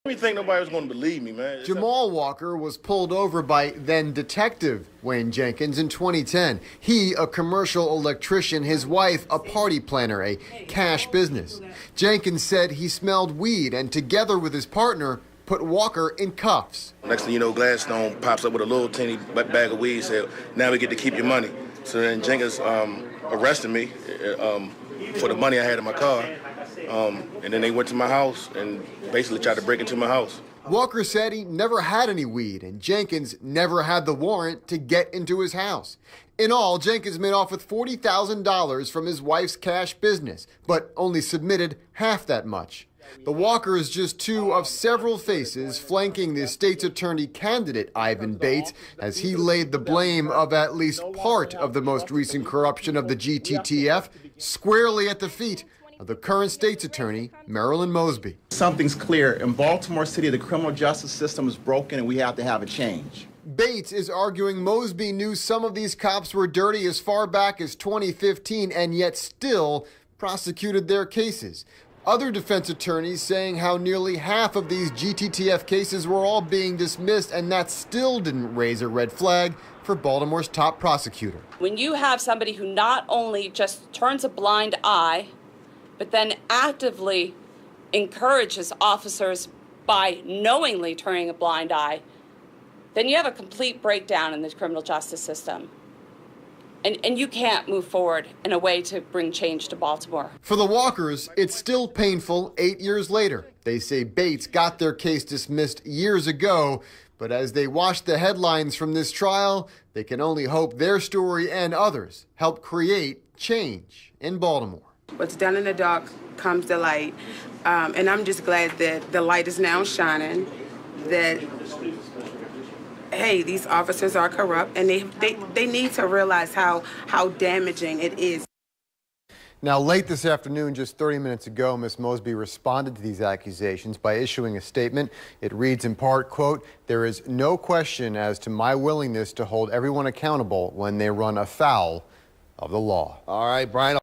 I didn't think nobody was going to believe me, man. Jamal Walker was pulled over by then Detective Wayne Jenkins in 2010. He, a commercial electrician, his wife, a party planner, a cash business. Jenkins said he smelled weed and together with his partner, put Walker in cuffs. Next thing you know, Gladstone pops up with a little teeny bag of weed, said, now we get to keep your money. So then Jenkins arrested me for the money I had in my car. And then they went to my house and basically tried to break into my house. Walker said he never had any weed, and Jenkins never had the warrant to get into his house. In all, Jenkins made off with $40,000 from his wife's cash business, but only submitted half that much. The Walker is just two of several faces flanking the state's attorney candidate, Ivan Bates, as he laid the blame of at least part of the most recent corruption of the GTTF squarely at the feet of the current state's attorney, Marilyn Mosby. Something's clear. In Baltimore City, the criminal justice system is broken and we have to have a change. Bates is arguing Mosby knew some of these cops were dirty as far back as 2015 and yet still prosecuted their cases. Other defense attorneys saying how nearly half of these GTTF cases were all being dismissed, and that still didn't raise a red flag for Baltimore's top prosecutor. When you have somebody who not only just turns a blind eye, but then actively encourages officers by knowingly turning a blind eye, then you have a complete breakdown in the criminal justice system. And you can't move forward in a way to bring change to Baltimore. For the Walkers, it's still painful 8 years later. They say Bates got their case dismissed years ago, but as they watch the headlines from this trial, they can only hope their story and others help create change in Baltimore. What's done in the dark comes to light, and I'm just glad that the light is now shining, that hey, these officers are corrupt, and they need to realize how damaging it is. Now, late this afternoon, just 30 minutes ago, Ms. Mosby responded to these accusations by issuing a statement. It reads in part, quote, "There is no question as to my willingness to hold everyone accountable when they run afoul of the law." All right, Brian.